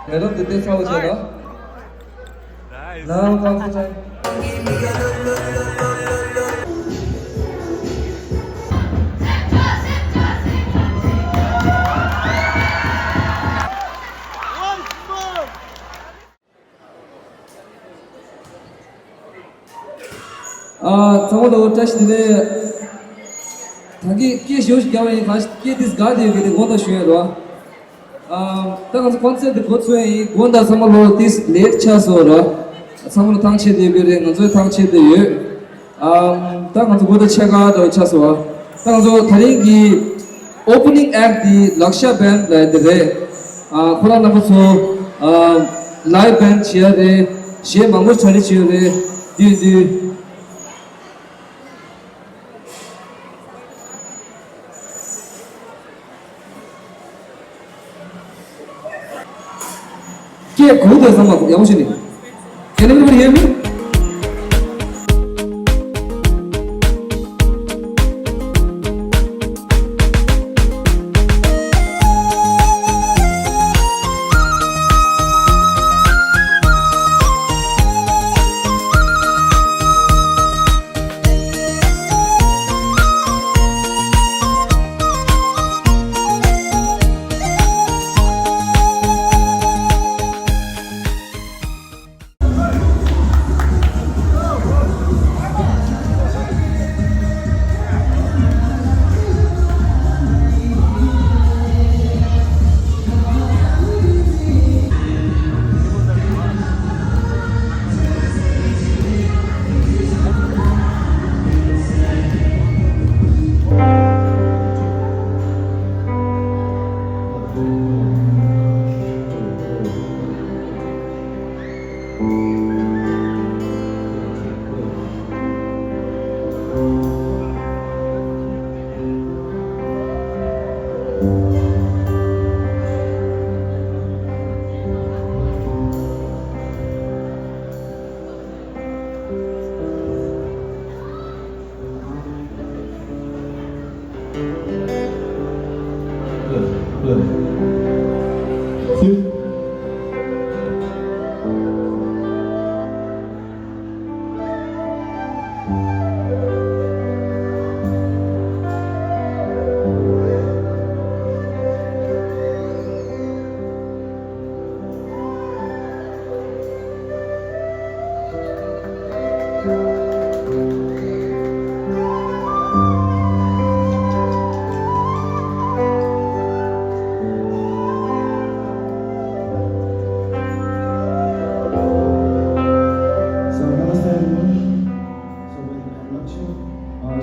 여러분들 때 싸우잖아. 나우 가보자. 정말로 자신들의 자기 끼에 쉬우시 겨울에 다시 끼에 디스 가디에 그때 원다 쉬어도 당시 콘서트 고츠에 원다 정말로 디스 레트 차서라 정말로 당시에 그때 먼저 당시에 당시 고다 체가 더 차서 당시 다리기 오프닝 액트 럭샤 밴드 라이드에 코로나 나서 라이브 밴드 치야데 시에 망고 처리 치야데 디디 Kia kuda sama yang sini. Can everybody hear me?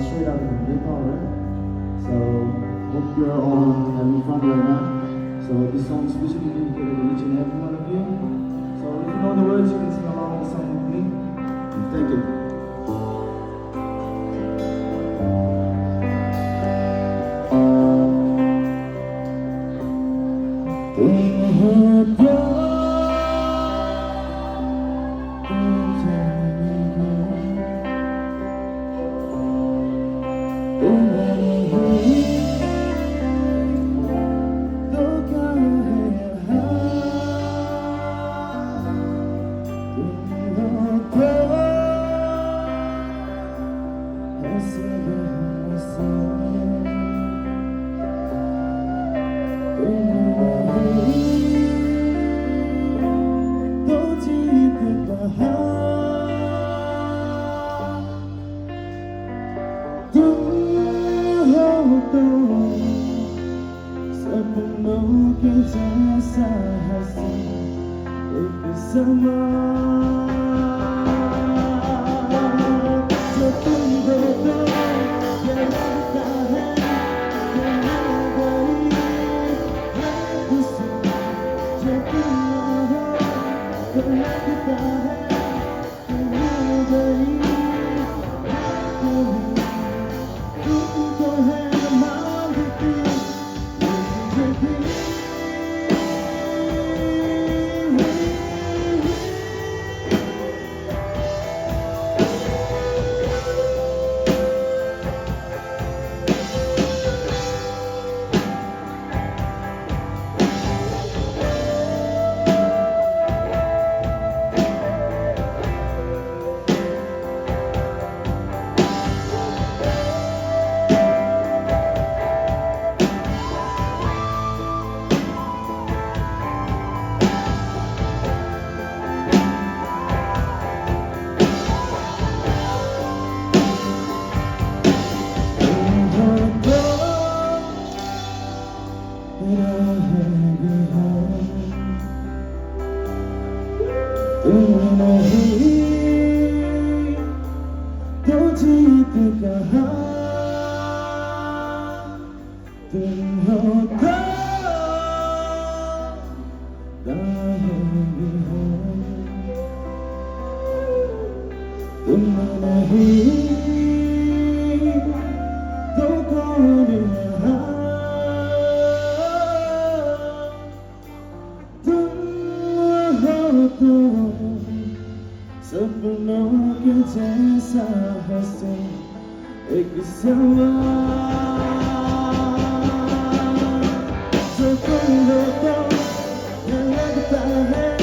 Straight out of the Great Power. So hope you're all having fun right now. So this song is specially dedicated to each and every one of you. So if you know the words, you can sing along with the song with me. Thank you. 너가 나의 위해 눈물의 힘도 거리냐 또 서불러게 제사했어 이기서와 조금도 더 연락했다 해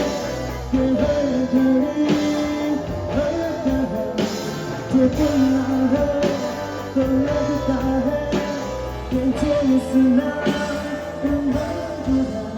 계획들이 하였다 해 조금만 더 연락했다 해 괜찮았으나 금방보다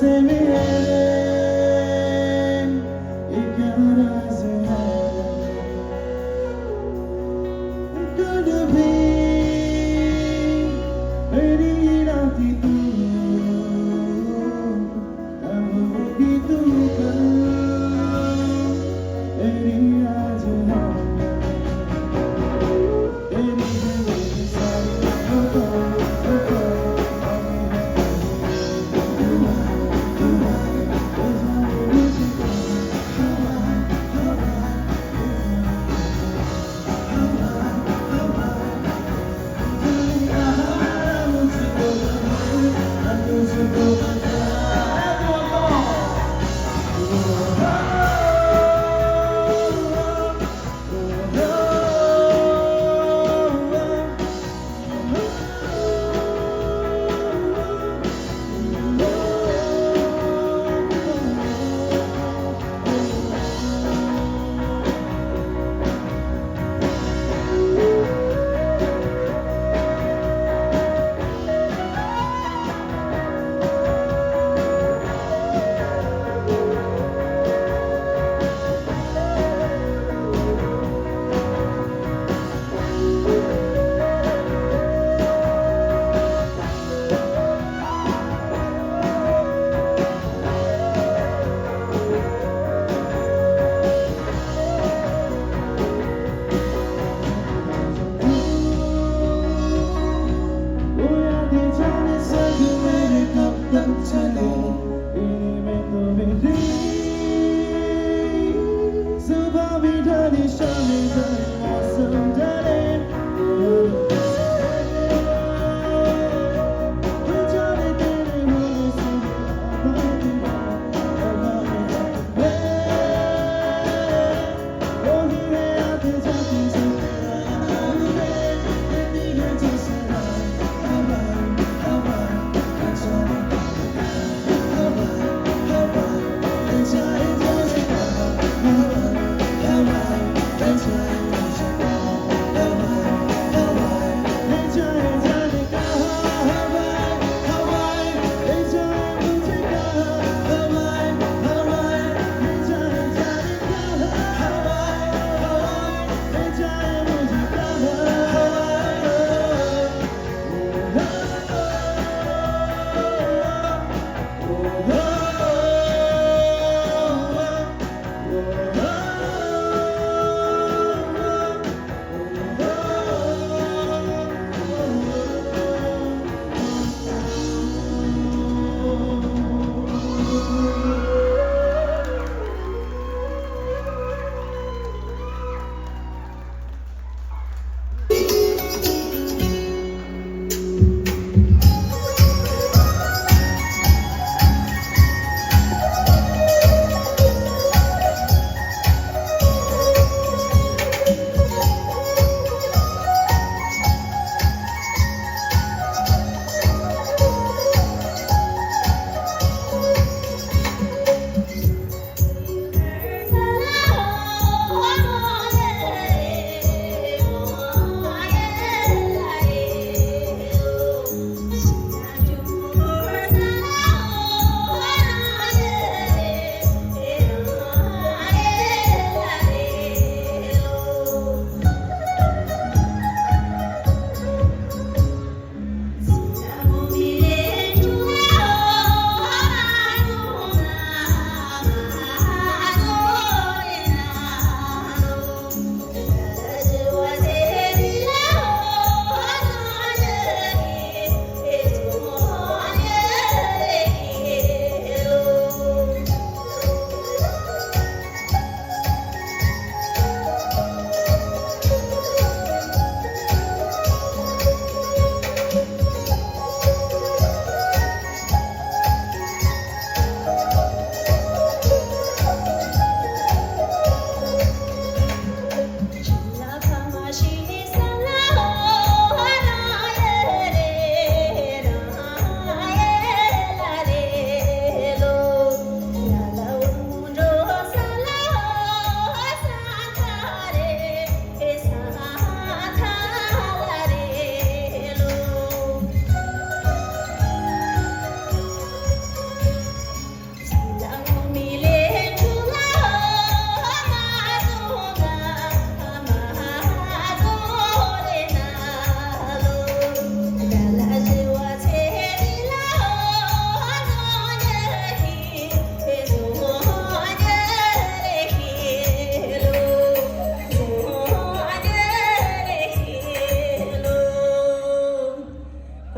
से मिले ये क्या राज है कभी भी मेरी राती तू अब होगी तू कल मेरी राज है तेरी है मेरी सारी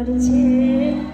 그렇지.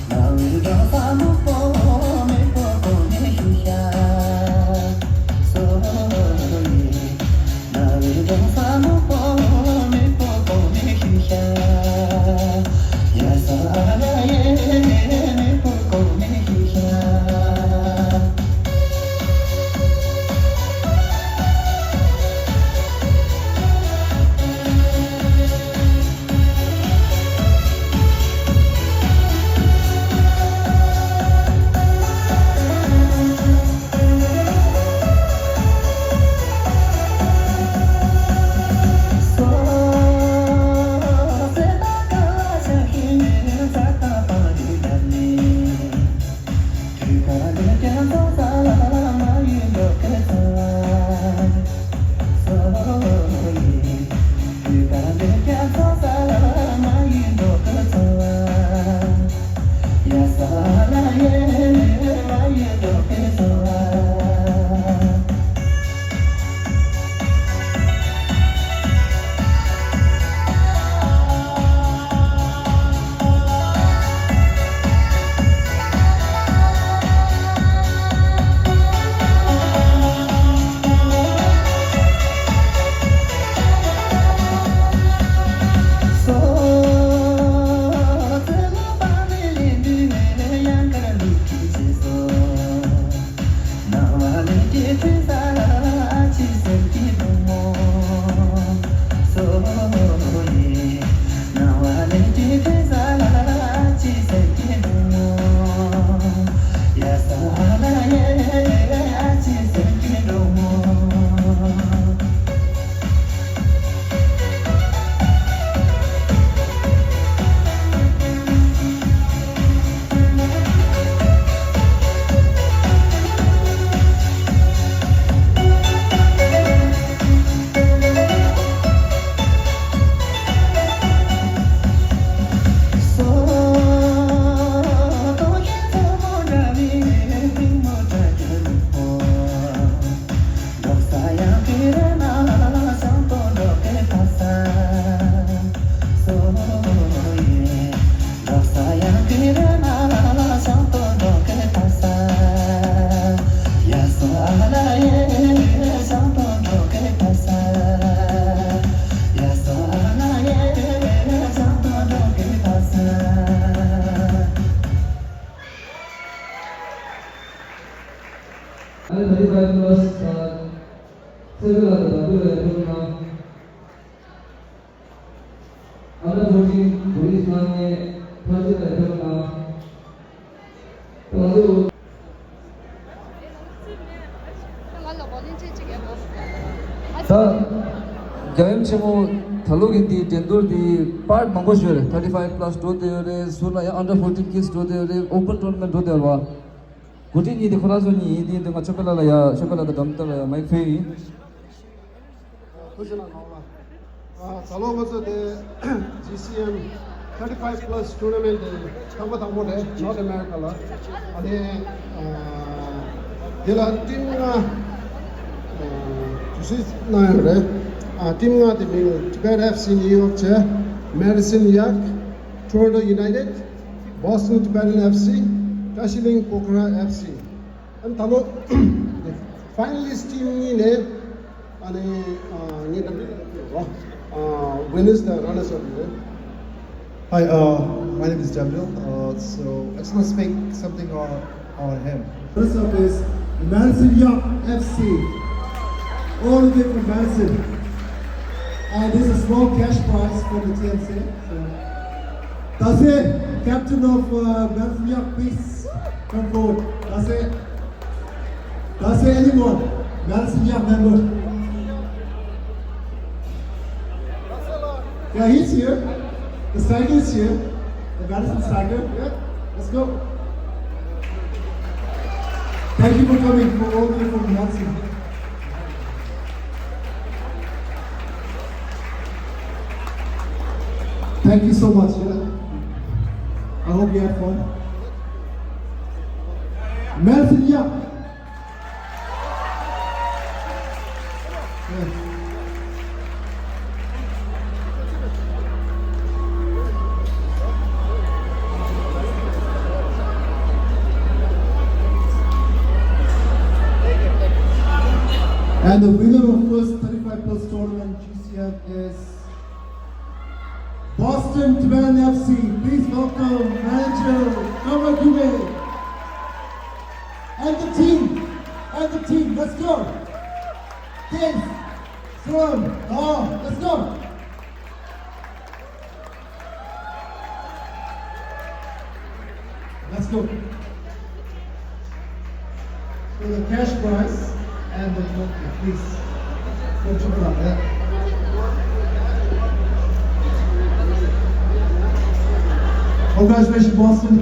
Now you don't sayang firma santo no que pasa ya soala santo no que pasa ya soala santo no que pasa Under 35 plus, several other under 14 police man의 편지를 해보나 또 जयमचमो थलोगी दी टेंडर दी पार्ट मंगोशवेर 35 प्लस दो देरे सोना या अंडर 14 किड्स दो देरे ओपन टूर्नामेंट दो देवा गुटी नी देखोला जोनी दी दंगा चोकला या चोकला द दमता माइक फेई Salomasa the GCM 35 plus tournament Kamba Tamode, North America la. Ade dela team juice na re team nga the Tibet FC New York che Madison Yak Toronto United Boston Tibetan FC Dashiling Pokhara FC and talo finalist team ni ne ane ni winners the runners up. Hi, my name is Jamil. So I just want to speak something on him. First up is Madison Young FC, all the way from Madison. This is a small cash prize for the TNC. So, that's it. Captain of Madison Young, please come forward. That's it. That's it. Anyone? Madison Young member. Yeah, he's here. The striker is here. The Madison striker. Yeah, let's go. Thank you for coming for all the way from Madison. Thank you so much. Yeah. I hope you had fun. Madison, yeah. Yeah. And the winner of first 35 plus tournament GCM is Boston Tibetan FC. Please welcome manager Kama Dube and the team. Let's go. Kids, Sron, let's go. Let's go. So the cash prize. And the trophy, please. Go check it out. Yeah. Congratulations, Boston.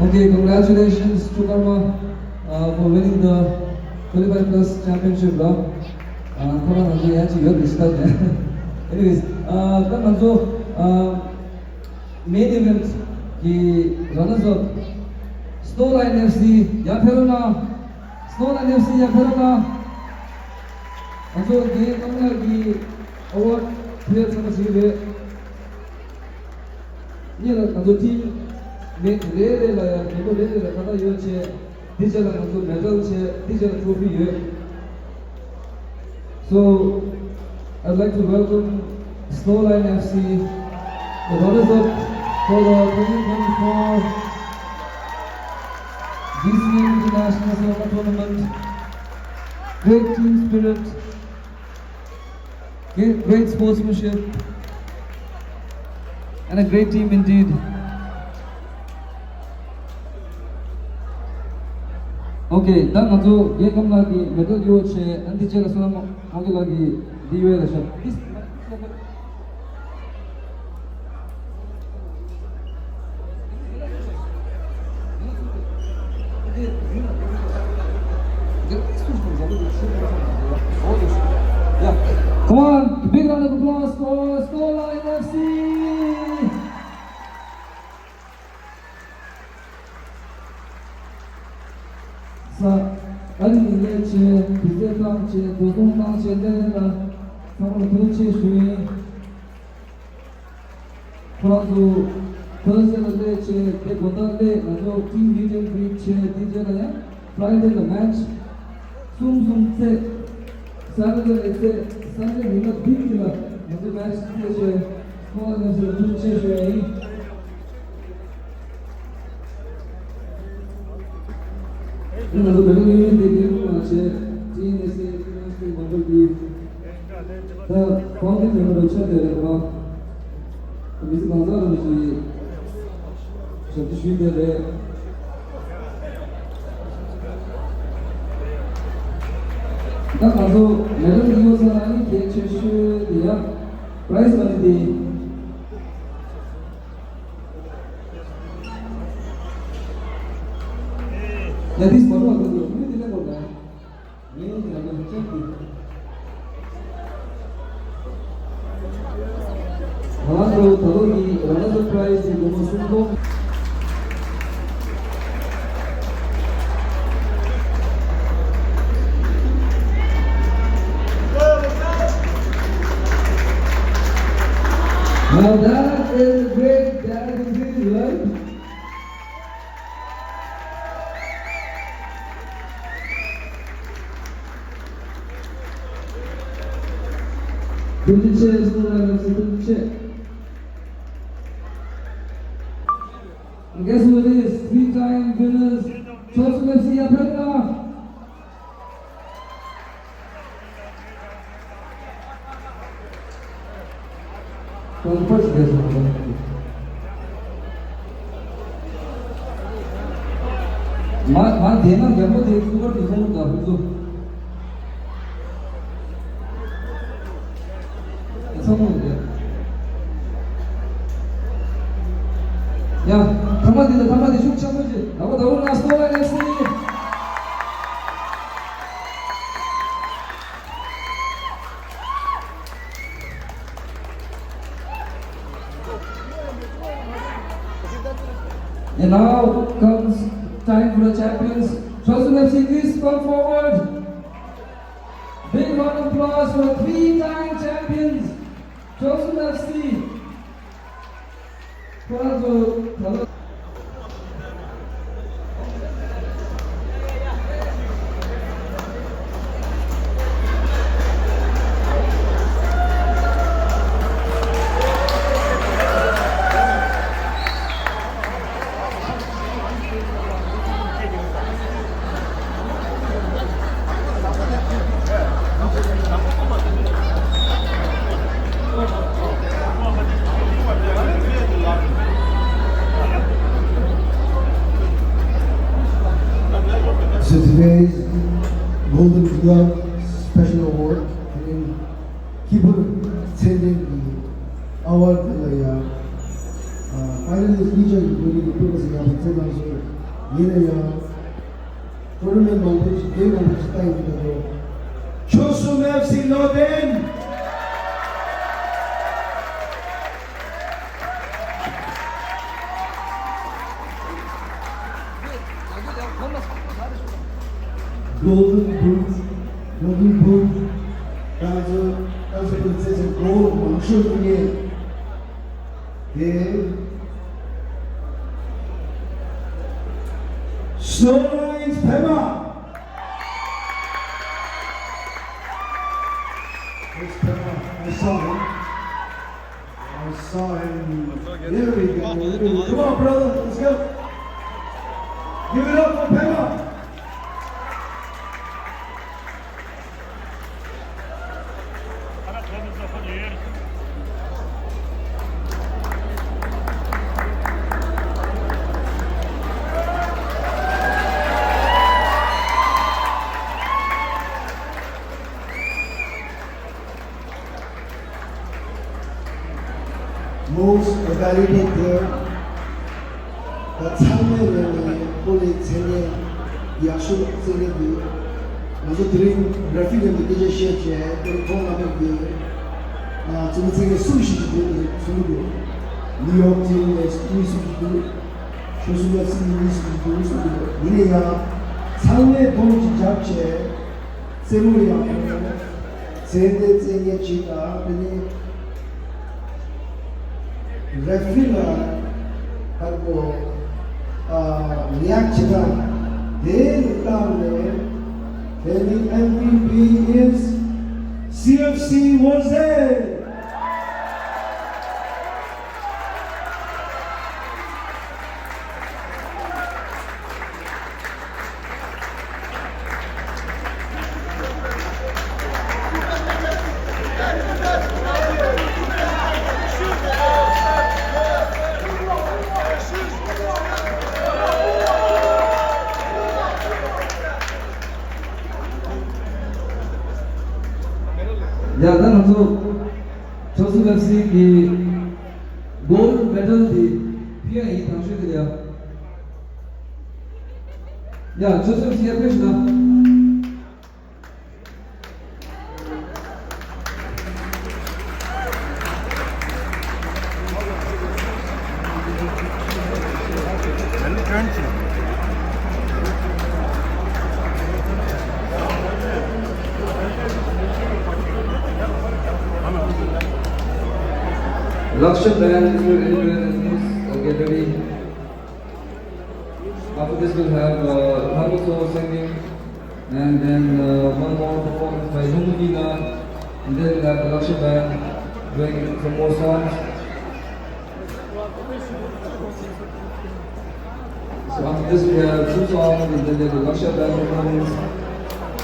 Okay, congratulations to Karma for winning the 25 plus championship. Anyways, main event the runners up Snowline FC Yaperona and so the award players team So I'd like to welcome Snowline FC, the runners up for the 2024 GCM International Soccer Tournament. Great team spirit, great sportsmanship, and a great team indeed. Okay, dan also ye kamla ki medal yo che anti chela sonam agela ki diwe da shot. Yeah. Come on, big round of applause for Scoreline FC. 자, 아니 제 비대당 제 노동당 제대나 상으로 그렇지 수행 프랑스 프랑스인데 제 대본단데 나도 팀 리전 브리치 디제나야 프라이데이 매치 숨숨세 사르르레세 사르르레나 빅티나 먼저 매치 제 스코어에서 그렇지 수행 나도 매력이 되게 많지 지인에서 그런 방법이 다 광대적으로 쳐야 되는 미스 강사람이지 저도 쉬는데 딱 가서 매력 이호사람이 개최슈디야 프라이스 마니디 Ya this baru aku dulu, ini tidak boleh. Ini tidak boleh cek. Malah kalau di mana surprise di rumah sungguh. Now that is great, right? Kırdıkça sınırlarımızı kırdıkça. And guess who it is? Three-time winners, Chosun FC Yapraklar. Well, the first guess 만 대만 경고 대구가 이성을 가지고 성공인데. 야, 한마디 쭉 한마디. 나오나 스코어라인 FC. And now comes time for the champions. Chosun FC, please come forward. Big round of applause for three-time champions. Chosun FC. So today's Golden Glove Special Award, and keep on attending the award finalist feature including the people in the international tournament competition, game competition time together. Chosun FC Loden. Golden Boot, 다섯 번째는 골 왕쇼중에 Snowlines Pema. There's Pema. I saw him. There we go. Come on, brother. Let's go. Give it up for Pema. Most valuable player, the 참여를 올해 생애 약속 생애도 먼저 드린 레피는 느껴지셨지. 우리 동남아들 전 세계 수십 개의 선교, 뉴욕 지역의 수십도, 조수가 쓰는 수십도 선교, 이래야 상해 동지 자체 세무야 세대 세계 지가 그니 레프리가 하고 리액치가 내 다음에 the MVP is CFC Wednesday. 야, 나는 또 조수 FC 이 골드 메달이 PA 당첨들이야. 야, 조수 FC 해보시다. Lakshya band will get ready. After this we'll have Haruto singing and then one more performance by Humudina and then we'll have the Lakshya band doing some more songs. So after this we have 2 songs and then there's a Lakshya band performance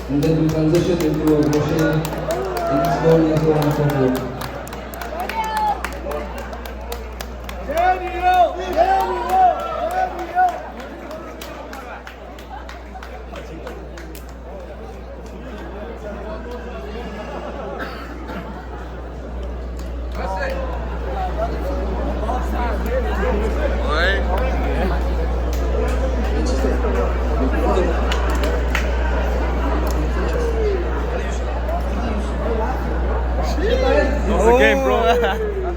and then we'll transition into a Roshni and slowly and so on and so forth. How's the game, bro?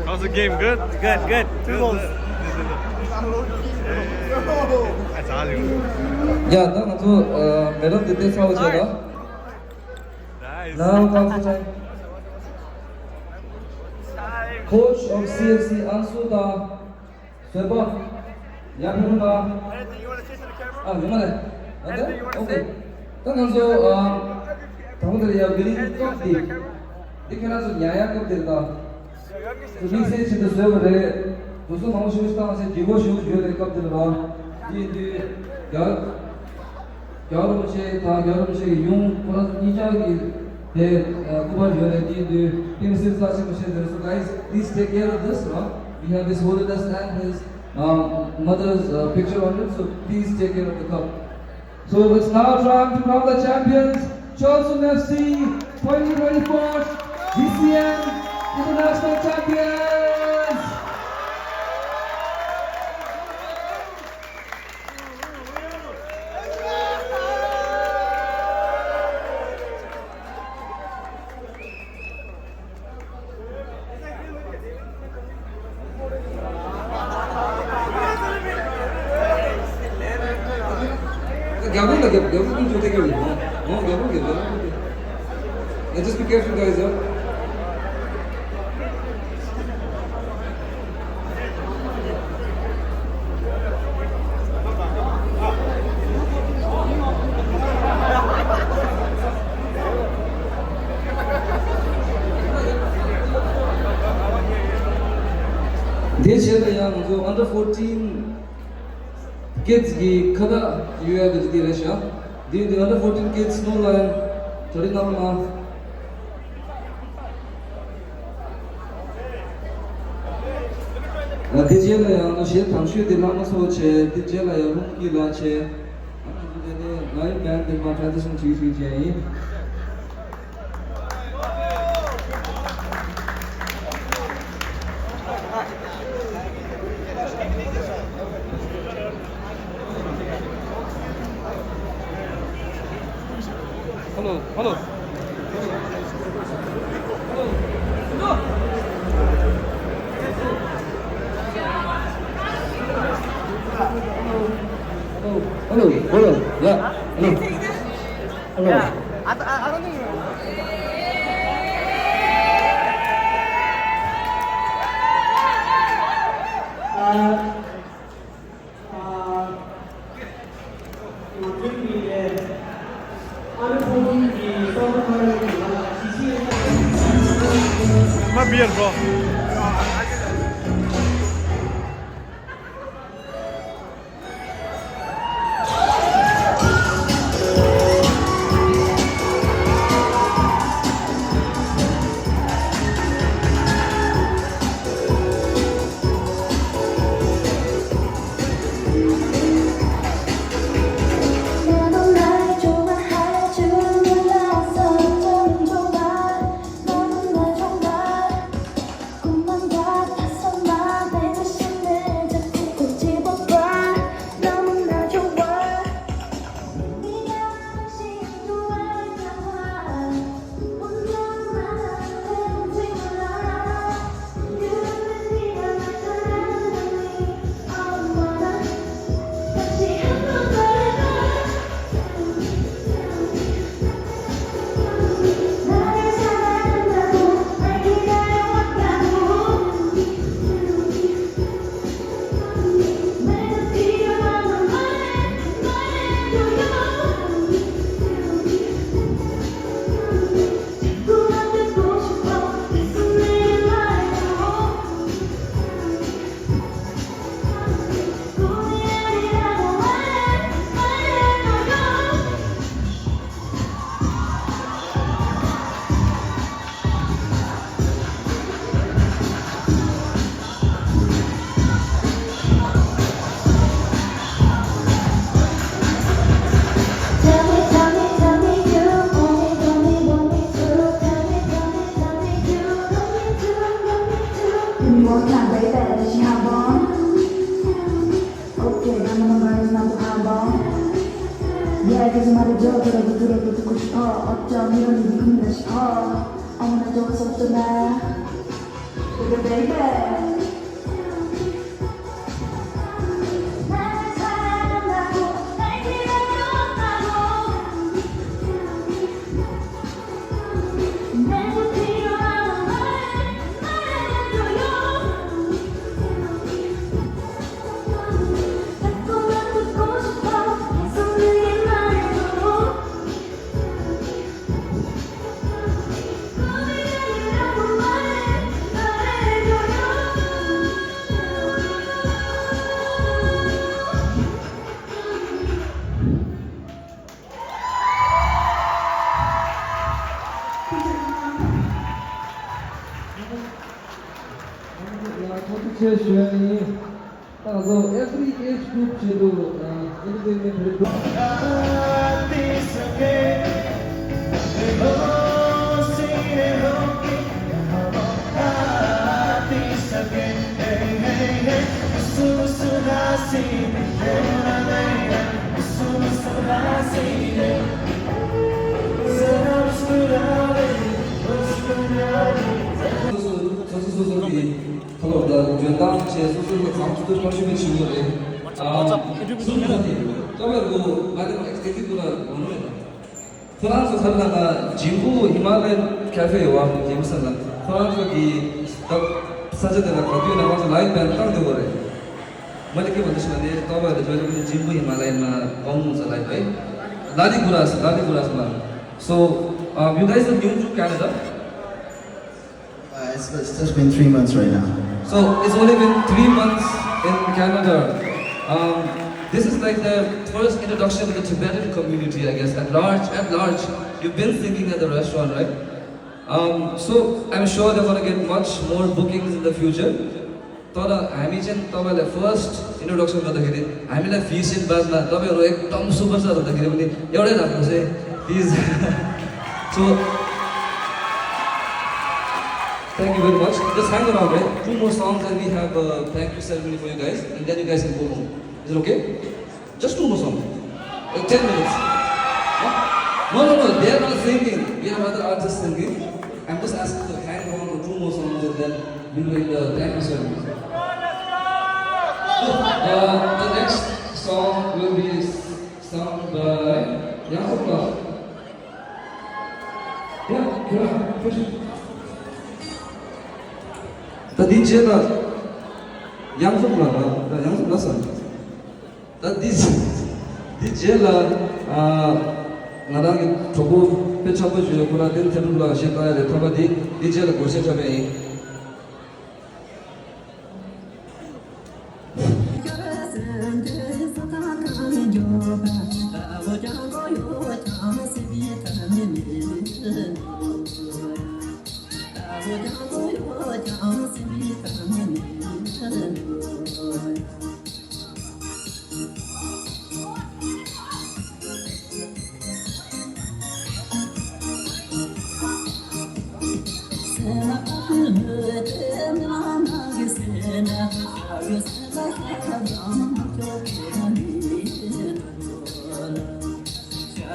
How's the game? Good? Good. 2 goals. That's all you. 야, 나는 또 메달 때 싸우잖아. Nice. Now comes the time. Coach of CFC Ansuda Sweba Yapuruna. 이만해. 안돼? 오케이. 당연히 당분들이야 미리 껍디. 이렇게나서 야야껍들이다. 이 세치도 sweb에 무슨 방식으로 시작하면 기고 쉬고 줘야 껍들이다. 이 여름시 다 여름시 용 보라서 이자기 대 구발 줘야 돼. 팀스 사실 So guys, please take care of this. We have this holiness and his mother's picture on it. So please take care of the cup. So it's now time to crown the champions. Chosun FC 2024 DCM International Champions. Just be careful, guys. This year, the under 14 kids की खदा युवा गजदी रशा the under 14 kids no lion थोड़ी नाम ना This year, the ship Tangshu the Lama Soche, the Jella Runki Lache, and the live band in my transition to 3J. Hello. My beard, bro. 나도 날 좋아할 줄 몰랐어 어쩌면 좋아 너는 날 정말 꿈만 같아서 내 자신을 자꾸 꼬집어봐 너무나 좋아 네가 혹시 좋아할까봐 혼자만 해본지 몰라 그런데 네가 나타나더니 엄마나 다시 한번 말해봐 나를 사랑한다고 날 기다려왔다고 내가 필요한 건 말해줘요 자꾸만 듣고 싶어 계속 내 말해줘 꿈이 아니라고 말해줘요 Tell me you want me to. Tell me you want me to. Give me more time, baby. 다시 한번. Okay, 나만 말해서 나도 한번. Yeah, 계속 말해줘. 그래도 듣고 싶어. 어쩜 이런 일이 겁나 싫어. 어머나 좋아서 어쩌나. Baby. 나를 사랑한다고 날 기다려왔다고 내가 필요한 건 말해줘요 자꾸만 듣고 싶어 계속 내게 말해줘 꿈이 아니라고 말해줘요 콘텐츠의 주연이 따라서 every age group 제도 엔터테인먼트 저수소설이 돌아온다. 주연당 제 소설로 강주도 열심히 지우래. 저번에 마지막 엑스티브나 오늘 프랑스 살다가 진부 히말라야 카페와 김선나 프랑스기 사자들과 가비에 나와서 라이브 밴드 딱 되고래. मैले के भन्दैछु भने तपाईहरुले जहिले पनि जिम्बू हिमालयमा पाउनुहुन्छ live है लादी गुराँसमा सो you guys are new to Canada. It's just been 3 months right now. So it's only been 3 months in Canada. This is like the first introduction to the Tibetan community, I guess, at large. You've been singing at the restaurant, right? So I'm sure they're gonna get much more bookings in the future. तर हामी चाहिँ तपाईलाई first introduction गर्दाखेरि हामीलाई फिसिन बाजमा तपाईहरु एकदम superstar हुँदाखेरि पनि एउटै राख्नु चाहिँ please so thank you very much. Just hang around, right? 2 more songs and we have a thank you ceremony for you guys, and then you guys can go home. Is it okay? Just 2 more songs. 10 minutes. Huh? No. They are not singing. We have other artists singing. I'm just asking to hang around for 2 more songs and then we'll do the thank you ceremony. The next song will be sung by Yakuba. Yeah, push it. 나 니제가 양손 나가. 나 양손 났어. 나 니제가 나랑 저거 배 잡아 주셨구나. 된 테블로 하실 거야. 내 타바디 이제는 고생 잡아이.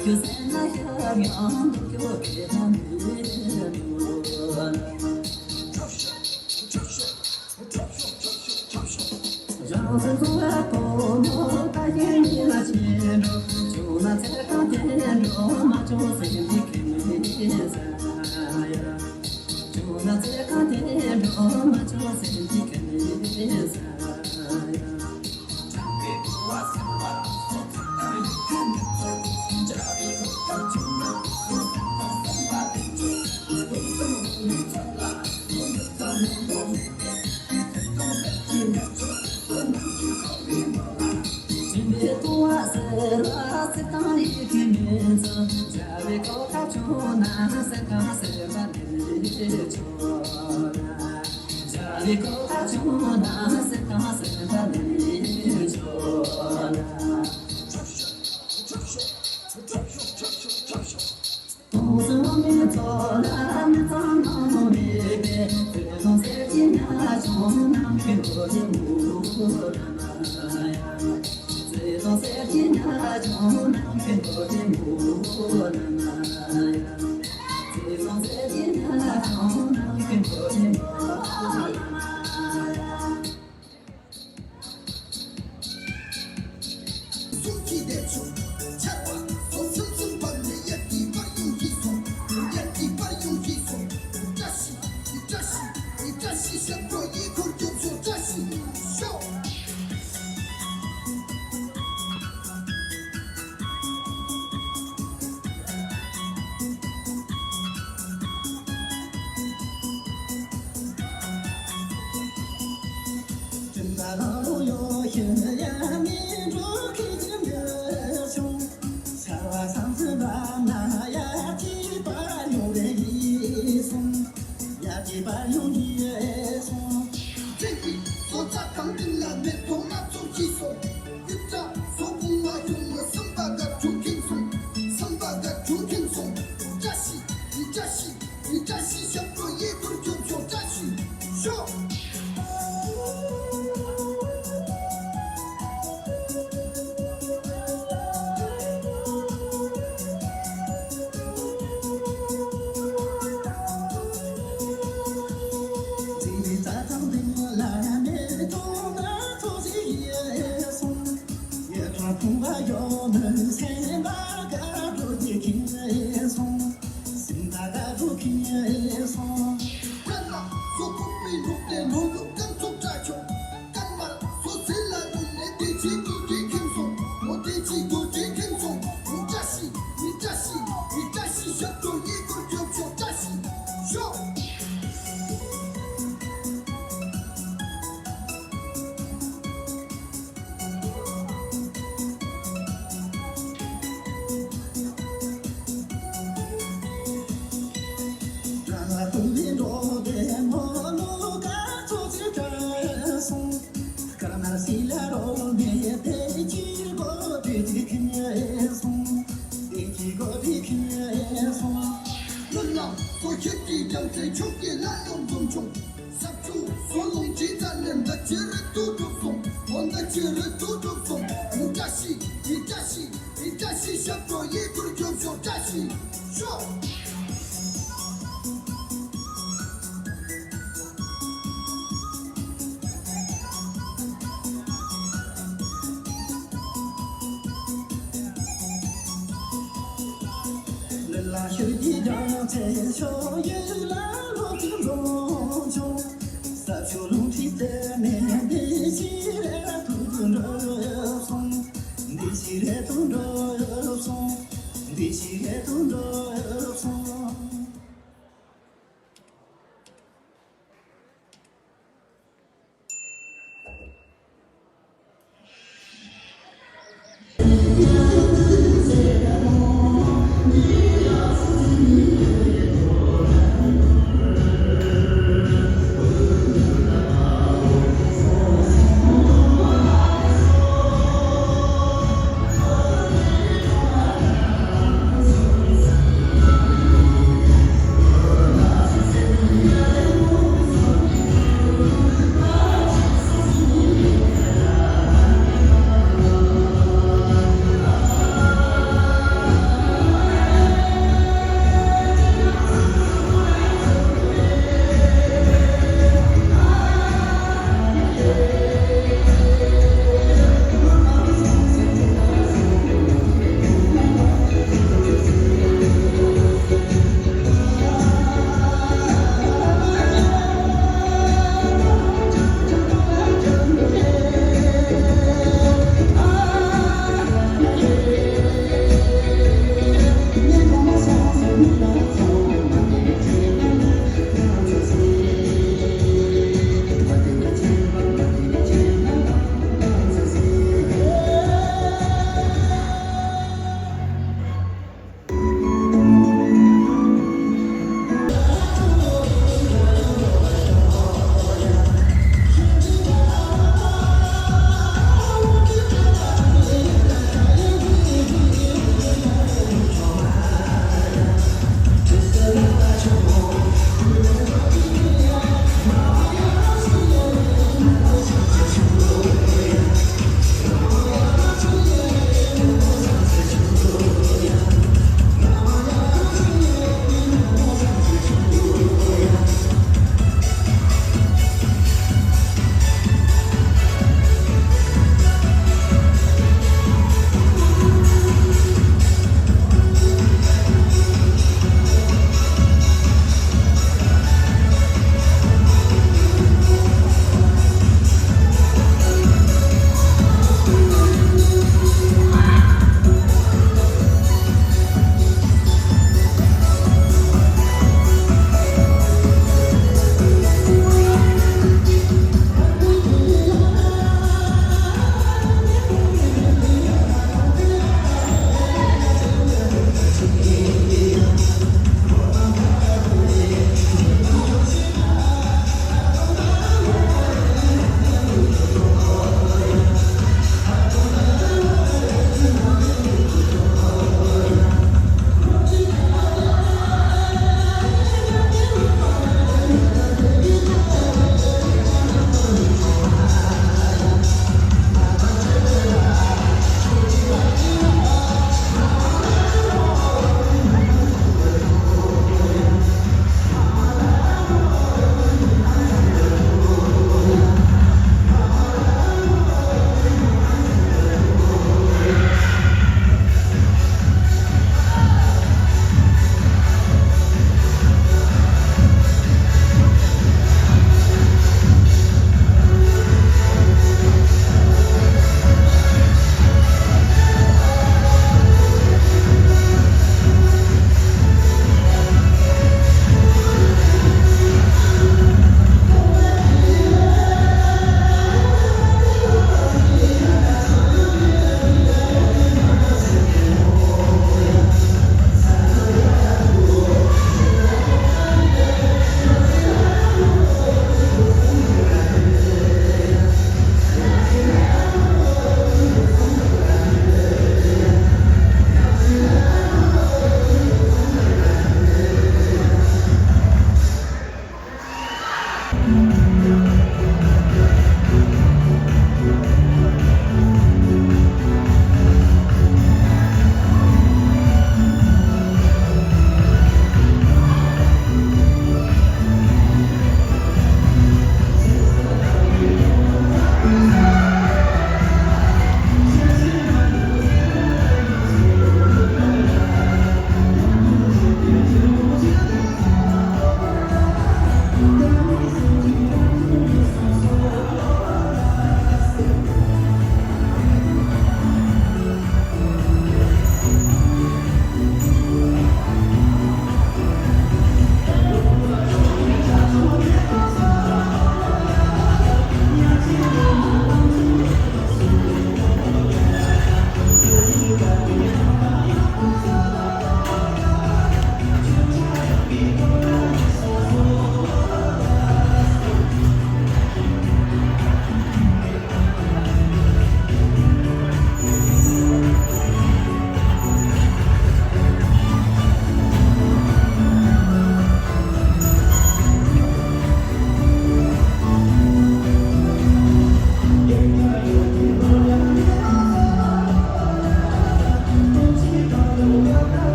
This is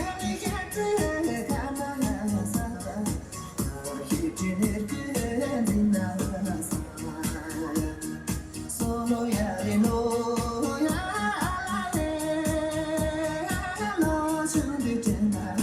내 곁에 가만하면서 깊이 느끼는 나서 소로야 리노야 너 준비됐나